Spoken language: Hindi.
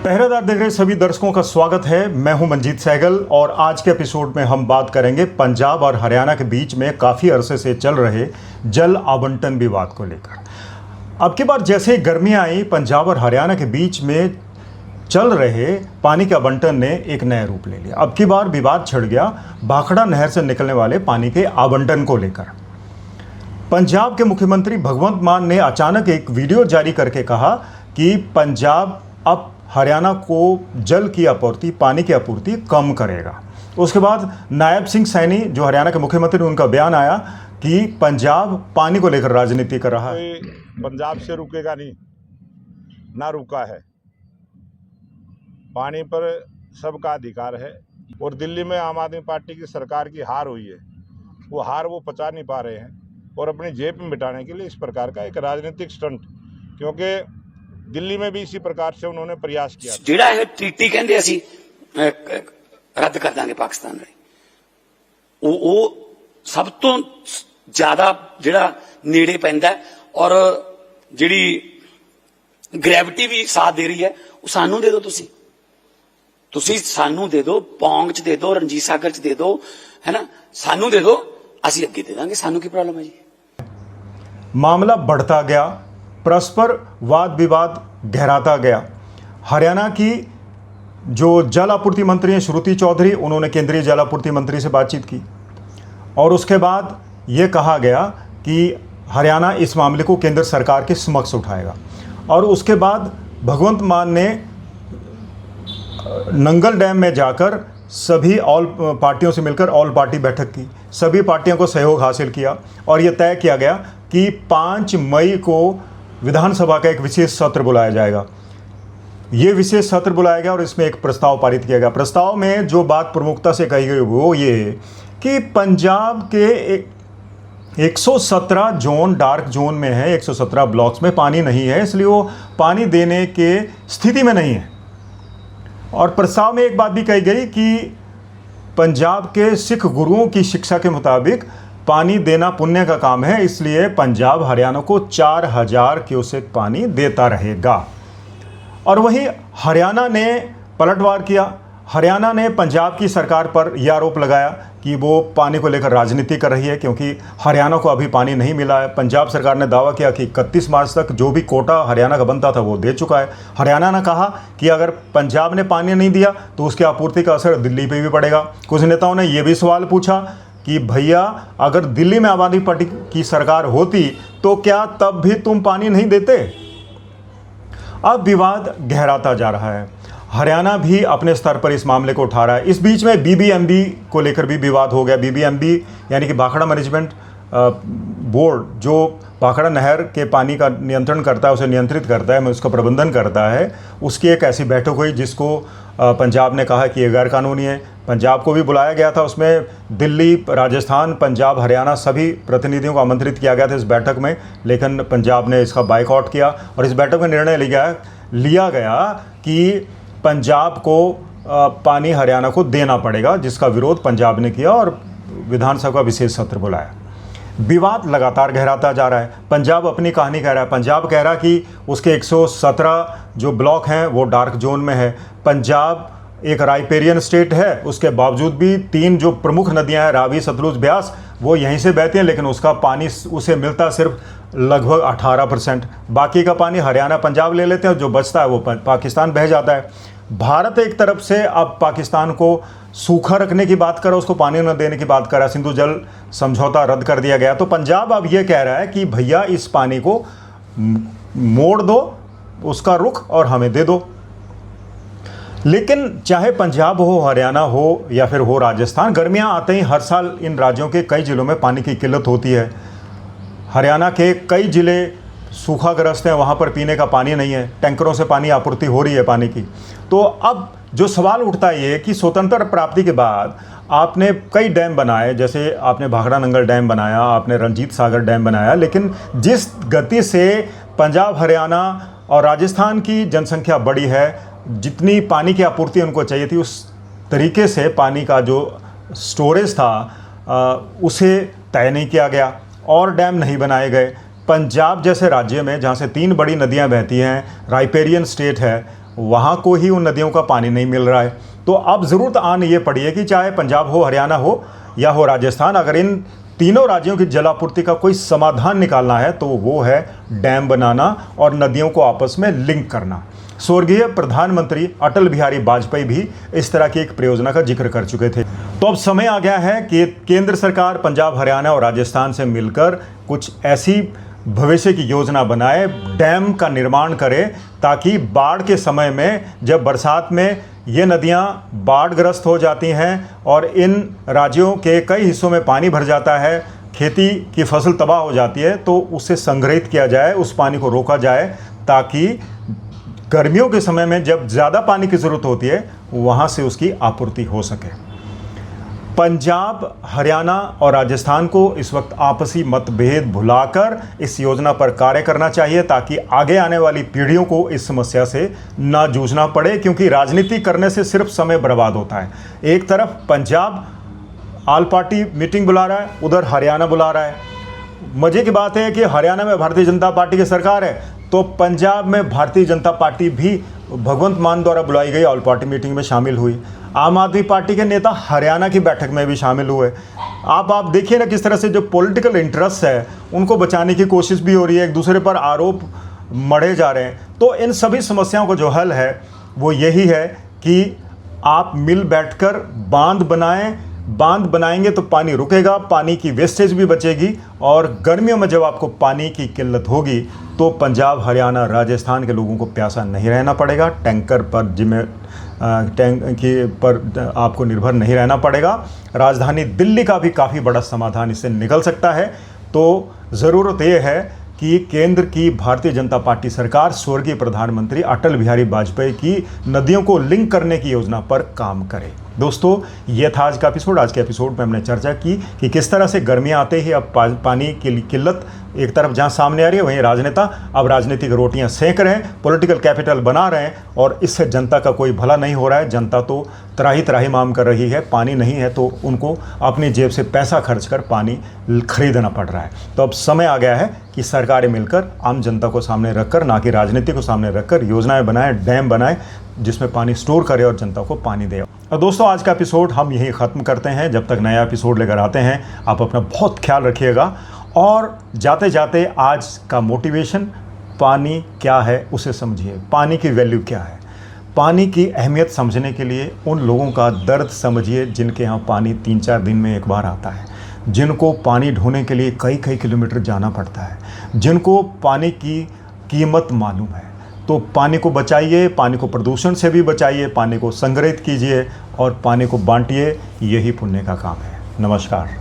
पहरेदार देख रहे सभी दर्शकों का स्वागत है। मैं हूं मंजीत सहगल और आज के एपिसोड में हम बात करेंगे पंजाब और हरियाणा के बीच में काफ़ी अरसे से चल रहे जल आवंटन विवाद को लेकर। अब की बार जैसे गर्मियां आई, पंजाब और हरियाणा के बीच में चल रहे पानी के आवंटन ने एक नया रूप ले लिया। अब की बार विवाद छिड़ गया भाखड़ा नहर से निकलने वाले पानी के आवंटन को लेकर। पंजाब के मुख्यमंत्री भगवंत मान ने अचानक एक वीडियो जारी करके कहा कि पंजाब अब हरियाणा को जल की आपूर्ति, पानी की आपूर्ति कम करेगा। उसके बाद नायब सिंह सैनी जो हरियाणा के मुख्यमंत्री, उनका बयान आया कि पंजाब पानी को लेकर राजनीति कर रहा है। पंजाब से रुकेगा नहीं, ना रुका है। पानी पर सबका अधिकार है और दिल्ली में आम आदमी पार्टी की सरकार की हार हुई है। वो हार वो पचा नहीं पा रहे हैं और अपनी जेब में मिटाने के लिए इस प्रकार का एक राजनीतिक स्टंट, क्योंकि दिल्ली में भी इसी प्रकार से उन्होंने प्रयास किया। ਜਿਹੜਾ ਇਹ ਟ੍ਰੀਟੀ ਕਹਿੰਦੇ ਅਸੀਂ ਰੱਦ ਕਰ ਦਾਂਗੇ ਪਾਕਿਸਤਾਨ ਲਈ, ਉਹ ਸਭ ਤੋਂ ਜ਼ਿਆਦਾ ਜਿਹੜਾ ਨੇੜੇ ਪੈਂਦਾ ਔਰ ਜਿਹੜੀ ਗ੍ਰੈਵਿਟੀ ਵੀ ਸਾਥ ਦੇ ਰਹੀ ਹੈ, ਉਹ ਸਾਨੂੰ ਦੇ ਦਿਓ। ਤੁਸੀਂ ਸਾਨੂੰ ਦੇ ਦਿਓ, ਪੌਂਗ ਚ ਦੇ ਦਿਓ, ਰਣਜੀਤ ਸਾਗਰ ਚ ਦੇ ਦਿਓ, है ना, ਸਾਨੂੰ ਦੇ ਦਿਓ, ਅਸੀਂ ਅੱਗੇ ਦੇ ਦਾਂਗੇ। ਸਾਨੂੰ ਕੀ प्रॉब्लम है जी। मामला बढ़ता गया, परस्पर वाद विवाद गहराता गया। हरियाणा की जो जल आपूर्ति मंत्री हैं श्रुति चौधरी, उन्होंने केंद्रीय जल आपूर्ति मंत्री से बातचीत की और उसके बाद ये कहा गया कि हरियाणा इस मामले को केंद्र सरकार के समक्ष उठाएगा। और उसके बाद भगवंत मान ने नंगल डैम में जाकर सभी ऑल पार्टियों से मिलकर ऑल पार्टी बैठक की, सभी पार्टियों को सहयोग हासिल किया और यह तय किया गया कि 5 मई को विधानसभा का एक विशेष सत्र बुलाया जाएगा। ये विशेष सत्र बुलाया गया और इसमें एक प्रस्ताव पारित किया गया। प्रस्ताव में जो बात प्रमुखता से कही गई वो ये है कि पंजाब के 117 जोन डार्क जोन में है, 117 ब्लॉक्स में पानी नहीं है, इसलिए वो पानी देने के स्थिति में नहीं है। और प्रस्ताव में एक बात भी कही गई कि पंजाब के सिख गुरुओं की शिक्षा के मुताबिक पानी देना पुण्य का काम है, इसलिए पंजाब हरियाणा को 4000 क्यूसेक पानी देता रहेगा। और वहीं हरियाणा ने पलटवार किया। हरियाणा ने पंजाब की सरकार पर यह आरोप लगाया कि वो पानी को लेकर राजनीति कर रही है, क्योंकि हरियाणा को अभी पानी नहीं मिला है। पंजाब सरकार ने दावा किया कि 31 मार्च तक जो भी कोटा हरियाणा का बनता था वो दे चुका है। हरियाणा ने कहा कि अगर पंजाब ने पानी नहीं दिया तो उसकी आपूर्ति का असर दिल्ली पे भी पड़ेगा। कुछ नेताओं ने यह भी सवाल पूछा कि भैया, अगर दिल्ली में आम आदमी पार्टी की सरकार होती तो क्या तब भी तुम पानी नहीं देते? अब विवाद गहराता जा रहा है। हरियाणा भी अपने स्तर पर इस मामले को उठा रहा है। इस बीच में बीबीएमबी को लेकर भी विवाद हो गया। बीबीएमबी यानी कि भाखड़ा मैनेजमेंट बोर्ड, जो भाखड़ा नहर के पानी का नियंत्रण करता है, उसे नियंत्रित करता है, उसका प्रबंधन करता है, उसकी एक ऐसी बैठक हुई जिसको पंजाब ने कहा कि ये गैर कानूनी है। पंजाब को भी बुलाया गया था, उसमें दिल्ली, राजस्थान, पंजाब, हरियाणा सभी प्रतिनिधियों को आमंत्रित किया गया था इस बैठक में, लेकिन पंजाब ने इसका बाइकआउट किया और इस बैठक में निर्णय लिया गया कि पंजाब को पानी हरियाणा को देना पड़ेगा, जिसका विरोध पंजाब ने किया और विधानसभा का विशेष सत्र बुलाया। विवाद लगातार गहराता जा रहा है। पंजाब अपनी कहानी कह रहा है। पंजाब कह रहा है कि उसके 117 जो ब्लॉक हैं वो डार्क जोन में है। पंजाब एक राइपेरियन स्टेट है, उसके बावजूद भी 3 जो प्रमुख नदियां हैं, रावी, सतलुज, ब्यास, वो यहीं से बहती हैं, लेकिन उसका पानी उसे मिलता सिर्फ लगभग 18%। बाकी का पानी हरियाणा, पंजाब ले लेते हैं और जो बचता है वो पाकिस्तान बह जाता है। भारत एक तरफ से अब पाकिस्तान को सूखा रखने की बात कर रहा है, उसको पानी न देने की बात कर रहा है। सिंधु जल समझौता रद्द कर दिया गया, तो पंजाब अब ये कह रहा है कि भैया इस पानी को मोड़ दो, उसका रुख, और हमें दे दो। लेकिन चाहे पंजाब हो, हरियाणा हो या फिर हो राजस्थान, गर्मियां आते ही हर साल इन राज्यों के कई जिलों में पानी की किल्लत होती है। हरियाणा के कई जिले सूखाग्रस्त हैं, वहाँ पर पीने का पानी नहीं है, टैंकरों से पानी आपूर्ति हो रही है पानी की। तो अब जो सवाल उठता है ये कि स्वतंत्र प्राप्ति के बाद आपने कई डैम बनाए, जैसे आपने भाखड़ा नंगल डैम बनाया, आपने रंजीत सागर डैम बनाया, लेकिन जिस गति से पंजाब, हरियाणा और राजस्थान की जनसंख्या बढ़ी है, जितनी पानी की आपूर्ति उनको चाहिए थी, उस तरीके से पानी का जो स्टोरेज था उसे तय नहीं किया गया और डैम नहीं बनाए गए। पंजाब जैसे राज्य में, जहाँ से 3 बड़ी नदियाँ बहती हैं, राइपेरियन स्टेट है, वहाँ को ही उन नदियों का पानी नहीं मिल रहा है। तो अब ज़रूरत आन ये पड़ी है कि चाहे पंजाब हो, हरियाणा हो या हो राजस्थान, अगर इन तीनों राज्यों की जलापूर्ति का कोई समाधान निकालना है तो वो है डैम बनाना और नदियों को आपस में लिंक करना। स्वर्गीय प्रधानमंत्री अटल बिहारी वाजपेयी भी इस तरह की एक परियोजना का जिक्र कर चुके थे। तो अब समय आ गया है कि केंद्र सरकार पंजाब, हरियाणा और राजस्थान से मिलकर कुछ ऐसी भविष्य की योजना बनाए, डैम का निर्माण करे, ताकि बाढ़ के समय में जब बरसात में ये नदियां बाढ़ग्रस्त हो जाती हैं और इन राज्यों के कई हिस्सों में पानी भर जाता है, खेती की फसल तबाह हो जाती है, तो उसे संग्रहित किया जाए, उस पानी को रोका जाए, ताकि गर्मियों के समय में जब ज़्यादा पानी की ज़रूरत होती है वहाँ से उसकी आपूर्ति हो सके। पंजाब, हरियाणा और राजस्थान को इस वक्त आपसी मतभेद भुलाकर इस योजना पर कार्य करना चाहिए, ताकि आगे आने वाली पीढ़ियों को इस समस्या से ना जूझना पड़े, क्योंकि राजनीति करने से सिर्फ समय बर्बाद होता है। एक तरफ पंजाब ऑल पार्टी मीटिंग बुला रहा है, उधर हरियाणा बुला रहा है। मज़े की बात है कि हरियाणा में भारतीय जनता पार्टी की सरकार है, तो पंजाब में भारतीय जनता पार्टी भी भगवंत मान द्वारा बुलाई गई ऑल पार्टी मीटिंग में शामिल हुई। आम आदमी पार्टी के नेता हरियाणा की बैठक में भी शामिल हुए। आप देखिए ना किस तरह से जो पॉलिटिकल इंटरेस्ट है उनको बचाने की कोशिश भी हो रही है, एक दूसरे पर आरोप मढ़े जा रहे हैं। तो इन सभी समस्याओं का जो हल है वो यही है कि आप मिल बैठकर बांध बनाएं। बांध बनाएंगे तो पानी रुकेगा, पानी की वेस्टेज भी बचेगी, और गर्मियों में जब आपको पानी की किल्लत होगी तो पंजाब, हरियाणा, राजस्थान के लोगों को प्यासा नहीं रहना पड़ेगा, टैंकर पर आपको निर्भर नहीं रहना पड़ेगा। राजधानी दिल्ली का भी काफ़ी बड़ा समाधान इससे निकल सकता है। तो ज़रूरत यह है कि केंद्र की भारतीय जनता पार्टी सरकार स्वर्गीय प्रधानमंत्री अटल बिहारी वाजपेयी की नदियों को लिंक करने की योजना पर काम करे। दोस्तों, ये था आज का एपिसोड। आज के एपिसोड में हमने चर्चा की कि किस तरह से गर्मियाँ आते ही अब पानी की किल्लत एक तरफ जहाँ सामने आ रही है, वहीं राजनेता अब राजनीतिक रोटियां सेंक रहे हैं, पॉलिटिकल कैपिटल बना रहे हैं, और इससे जनता का कोई भला नहीं हो रहा है। जनता तो त्राही त्राही माम कर रही है। पानी नहीं है तो उनको अपनी जेब से पैसा खर्च कर पानी खरीदना पड़ रहा है। तो अब समय आ गया है कि सरकारें मिलकर आम जनता को सामने रखकर, ना कि राजनीति को सामने रखकर, योजनाएं बनाएं, डैम बनाएं, जिसमें पानी स्टोर करे और जनता को पानी दे। और दोस्तों, आज का एपिसोड हम यहीं ख़त्म करते हैं। जब तक नया एपिसोड लेकर आते हैं, आप अपना बहुत ख्याल रखिएगा। और जाते जाते आज का मोटिवेशन, पानी क्या है उसे समझिए, पानी की वैल्यू क्या है। पानी की अहमियत समझने के लिए उन लोगों का दर्द समझिए जिनके यहाँ पानी 3-4 दिन में एक बार आता है, जिनको पानी ढोने के लिए कई कई किलोमीटर जाना पड़ता है, जिनको पानी की कीमत मालूम है। तो पानी को बचाइए, पानी को प्रदूषण से भी बचाइए, पानी को संग्रहित कीजिए और पानी को बांटिए। यही पुण्य का काम है। नमस्कार।